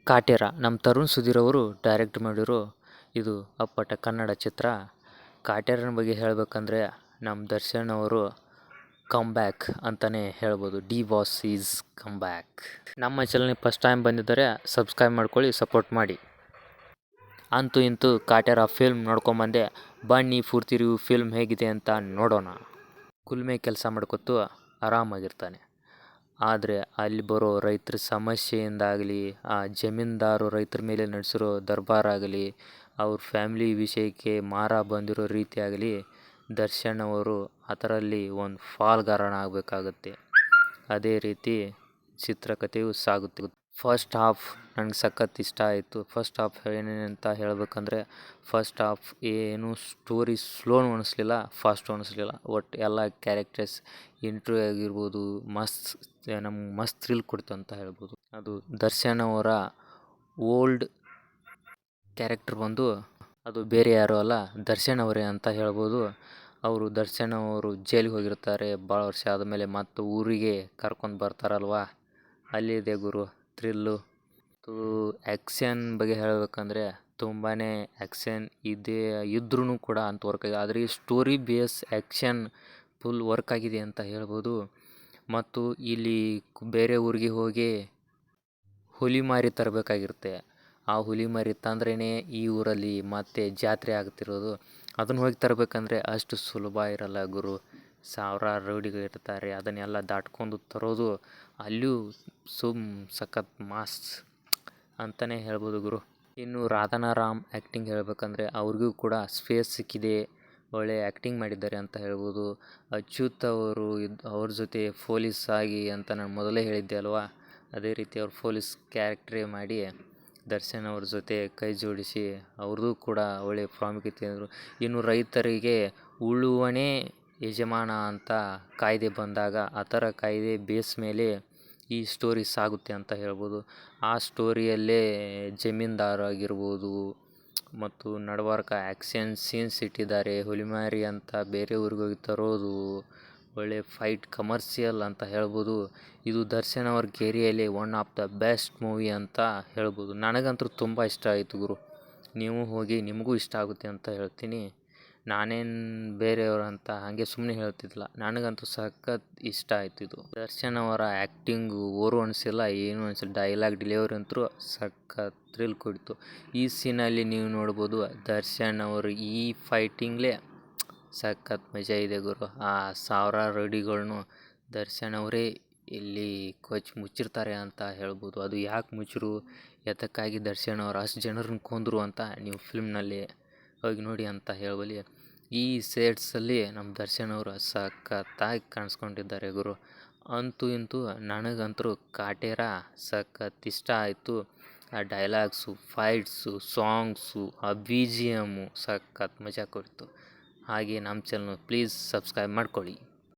ಕಾಟೇರ ನಮ್ಮ ತರುಣ್ ಸುಧೀರ್ ಅವರು ಡೈರೆಕ್ಟ್ ಮಾಡಿರೋ ಇದು ಅಪ್ಪಟ ಕನ್ನಡ ಚಿತ್ರ. ಕಾಟೇರನ ಬಗ್ಗೆ ಹೇಳಬೇಕಂದ್ರೆ ನಮ್ಮ ದರ್ಶನ್ ಅವರು ಕಮ್ ಬ್ಯಾಕ್ ಅಂತಲೇ ಹೇಳ್ಬೋದು. D boss is come back. ನಮ್ಮ ಚಾನಲ್ಗೆ ಫಸ್ಟ್ ಟೈಮ್ ಬಂದಿದ್ದರೆ ಸಬ್ಸ್ಕ್ರೈಬ್ ಮಾಡ್ಕೊಳ್ಳಿ, ಸಪೋರ್ಟ್ ಮಾಡಿ. ಅಂತೂ ಇಂತೂ ಕಾಟೇರ ಫಿಲ್ಮ್ ನೋಡ್ಕೊಂಬಂದೆ. ಬನ್ನಿ ಪೂರ್ತಿ ರಿವ್ಯೂ ಫಿಲ್ಮ್ ಹೇಗಿದೆ ಅಂತ ನೋಡೋಣ. ಕುಲ್ಮೆ ಕೆಲಸ ಮಾಡ್ಕೊತು ಆರಾಮಾಗಿರ್ತಾನೆ. ಆದರೆ ಅಲ್ಲಿ ಬರೋ ರೈತರ ಸಮಸ್ಯೆಯಿಂದಾಗಲಿ, ಆ ಜಮೀನ್ದಾರು ರೈತರ ಮೇಲೆ ನಡೆಸಿರೋ ದರ್ಬಾರಾಗಲಿ, ಅವ್ರ ಫ್ಯಾಮಿಲಿ ವಿಷಯಕ್ಕೆ ಮಾರ ಬಂದಿರೋ ರೀತಿ ಆಗಲಿ, ದರ್ಶನ್ ಅವರು ಅದರಲ್ಲಿ ಒಂದು ಪಾಲ್ಗಾರನಾಗಬೇಕಾಗತ್ತೆ. ಅದೇ ರೀತಿ ಚಿತ್ರಕಥೆಯು ಸಾಗುತ್ತೆ. ಫಸ್ಟ್ ಹಾಫ್ ನನಗೆ ಸಖತ್ ಇಷ್ಟ ಆಯಿತು. ಫಸ್ಟ್ ಹಾಫ್ ಏನೇನಂತ ಹೇಳಬೇಕಂದ್ರೆ, ಫಸ್ಟ್ ಹಾಫ್ ಏನು ಸ್ಟೋರಿ ಸ್ಲೋನು ಅನಿಸ್ಲಿಲ್ಲ, ಫಾಸ್ಟು ಅನಿಸ್ಲಿಲ್ಲ. ಒಟ್ಟು ಎಲ್ಲ ಕ್ಯಾರೆಕ್ಟರ್ಸ್ ಇಂಟ್ರ್ಯೂ ಆಗಿರ್ಬೋದು, ನಮ್ಗೆ ಮಸ್ತ್ ಥ್ರಿಲ್ ಕೊಡ್ತು ಅಂತ ಹೇಳ್ಬೋದು. ಅದು ದರ್ಶನ್ ಅವರ ಓಲ್ಡ್ ಕ್ಯಾರೆಕ್ಟರ್ ಬಂದು ಅದು ಬೇರೆ ಯಾರೂ ಅಲ್ಲ, ದರ್ಶನ್ ಅವರೇ ಅಂತ ಹೇಳ್ಬೋದು. ದರ್ಶನ್ ಅವರು ಜೈಲಿಗೆ ಹೋಗಿರ್ತಾರೆ. ಭಾಳ ವರ್ಷ ಆದಮೇಲೆ ಮತ್ತು ಊರಿಗೆ ಕರ್ಕೊಂಡು ಬರ್ತಾರಲ್ವ, ಅಲ್ಲಿದೆ ಗುರು ಥ್ರಿಲ್ಲು. ಆ್ಯಕ್ಷನ್ ಬಗ್ಗೆ ಹೇಳಬೇಕಂದ್ರೆ ತುಂಬಾ ಆ್ಯಕ್ಷನ್ ಇದ್ರೂ ಕೂಡ ಅಂತ ವರ್ಕ್ ಆಗಿದೆ. ಆದರೆ ಈ story base action full work ಆಗಿದೆ ಅಂತ ಹೇಳ್ಬೋದು. ಮತ್ತು ಇಲ್ಲಿ ಬೇರೆ ಊರಿಗೆ ಹೋಗಿ ಹುಲಿಮಾರಿ ತರಬೇಕಾಗಿರುತ್ತೆ. ಆ ಹುಲಿಮಾರಿ ತಂದ್ರೇ ಈ ಊರಲ್ಲಿ ಮತ್ತೆ ಜಾತ್ರೆ ಆಗ್ತಿರೋದು. ಅದನ್ನು ಹೋಗಿ ತರಬೇಕಂದ್ರೆ ಅಷ್ಟು ಸುಲಭ ಇರಲ್ಲ ಗುರು. ಸಾವಿರಾರು ರೌಡಿಗಳಿರ್ತಾರೆ, ಅದನ್ನೆಲ್ಲ ದಾಟ್ಕೊಂಡು ತರೋದು ಅಲ್ಲಿಯೂ ಸಖತ್ ಮಾಸ್ ಅಂತಲೇ ಹೇಳ್ಬೋದು ಗುರು. ಇನ್ನು ರಾಧನಾರಾಮ್ ಆ್ಯಕ್ಟಿಂಗ್ ಹೇಳಬೇಕಂದ್ರೆ ಅವ್ರಿಗೂ ಕೂಡ ಸ್ಪೇಸ್ ಸಿಕ್ಕಿದೆ, ಒಳ್ಳೆ ಆ್ಯಕ್ಟಿಂಗ್ ಮಾಡಿದ್ದಾರೆ ಅಂತ ಹೇಳ್ಬೋದು. ಅಚ್ಯುತ್ ಅವರು ಅವ್ರ ಜೊತೆ ಪೊಲೀಸ್ ಆಗಿ ಅಂತ ನಾನು ಮೊದಲೇ ಹೇಳಿದ್ದೆ ಅಲ್ವಾ, ಅದೇ ರೀತಿ ಅವ್ರು ಪೊಲೀಸ್ ಕ್ಯಾರೆಕ್ಟ್ರೇ ಮಾಡಿ ದರ್ಶನ್ ಅವ್ರ ಜೊತೆ ಕೈ ಜೋಡಿಸಿ ಅವ್ರದ್ದು ಕೂಡ ಒಳ್ಳೆ ಪ್ರಾಮುಖ್ಯತೆ ಅಂದರು. ಇನ್ನು ರೈತರಿಗೆ ಉಳುವನೇ ಯಜಮಾನ ಅಂತ ಕಾಯ್ದೆ ಬಂದಾಗ ಆ ಥರ ಕಾಯ್ದೆ ಬೇಸ್ ಮೇಲೆ ಈ ಸ್ಟೋರಿ ಸಾಗುತ್ತೆ ಅಂತ ಹೇಳ್ಬೋದು. ಆ ಸ್ಟೋರಿಯಲ್ಲೇ ಜಮೀನ್ದಾರ ಆಗಿರ್ಬೋದು ಮತ್ತು ನಡವರ್ಕ ಆ್ಯಕ್ಷನ್ ಸೀನ್ಸ್ ಇಟ್ಟಿದ್ದಾರೆ. ಹುಲಿಮಾರಿ ಅಂತ ಬೇರೆ ಊರಿಗೆ ಹೋಗಿ ತರೋದು, ಒಳ್ಳೆ ಫೈಟ್ ಕಮರ್ಷಿಯಲ್ ಅಂತ ಹೇಳ್ಬೋದು. ಇದು ದರ್ಶನ್ ಅವ್ರ ಕೆರಿಯಲ್ಲಿ one of the best movie ಅಂತ ಹೇಳ್ಬೋದು. ನನಗಂತೂ ತುಂಬ ಇಷ್ಟ ಆಯಿತು ಗುರು. ನೀವು ಹೋಗಿ ನಿಮಗೂ ಇಷ್ಟ ಆಗುತ್ತೆ ಅಂತ ಹೇಳ್ತೀನಿ. ನಾನೇನು ಬೇರೆಯವರಂತ ಹಾಗೆ ಸುಮ್ಮನೆ ಹೇಳ್ತಿದ್ದಿಲ್ಲ, ನನಗಂತೂ ಸಖತ್ ಇಷ್ಟ ಆಯ್ತು ಇದು. ದರ್ಶನ್ ಅವರ ಆ್ಯಕ್ಟಿಂಗು ಓರು ಅನಿಸಿಲ್ಲ, ಏನೂ ಅನಿಸಿಲ್ಲ. ಡೈಲಾಗ್ ಡೆಲಿವರಿ ಅಂತೂ ಸಖತ್ ಥ್ರಿಲ್ ಕೊಡ್ತು. ಈ ಸೀನಲ್ಲಿ ನೀವು ನೋಡ್ಬೋದು, ದರ್ಶನ್ ಅವರು ಈ ಫೈಟಿಂಗ್ಲೇ ಸಖತ್ ಮಜಾ ಇದೆ ಗುರು. ಆ ಸಾವಿರಾರು ರೌಡಿಗಳ್ನು ದರ್ಶನ್ ಅವರೇ ಇಲ್ಲಿ ಕೊಚ್ಚಿ ಮುಚ್ಚಿರ್ತಾರೆ ಅಂತ ಹೇಳ್ಬೋದು. ಅದು ಯಾಕೆ ಮುಚ್ಚರು, ಎದಕ್ಕಾಗಿ ದರ್ಶನ್ ಅವರು ಅಷ್ಟು ಜನರನ್ನ ಕೊಂದರು ಅಂತ ನೀವು ಫಿಲ್ಮ್ನಲ್ಲಿ ಹೋಗಿ ನೋಡಿ ಅಂತ ಹೇಳಬಲ್ಲಿ. ಈ ಸೆಟ್ಸಲ್ಲಿ ನಮ್ಮ ದರ್ಶನ್ ಅವರು ಸಖತ್ತಾಗಿ ಕಾಣಿಸ್ಕೊಂಡಿದ್ದಾರೆ ಗುರು. ಅಂತೂ ಇಂತೂ ನನಗಂತೂ ಕಾಟೇರ ಸಖತ್ ಇಷ್ಟ ಆಯಿತು. ಆ ಡೈಲಾಗ್ಸು, ಫೈಟ್ಸು, ಸಾಂಗ್ಸು, ಆ ಬಿ ಜಿ ಎಮ್ಮು ಸಖತ್ ಮಜಾ ಕೊಡ್ತು. ಹಾಗೆ ನಮ್ಮ ಚಾನಲ್ ಪ್ಲೀಸ್ ಸಬ್ಸ್ಕ್ರೈಬ್ ಮಾಡ್ಕೊಳ್ಳಿ.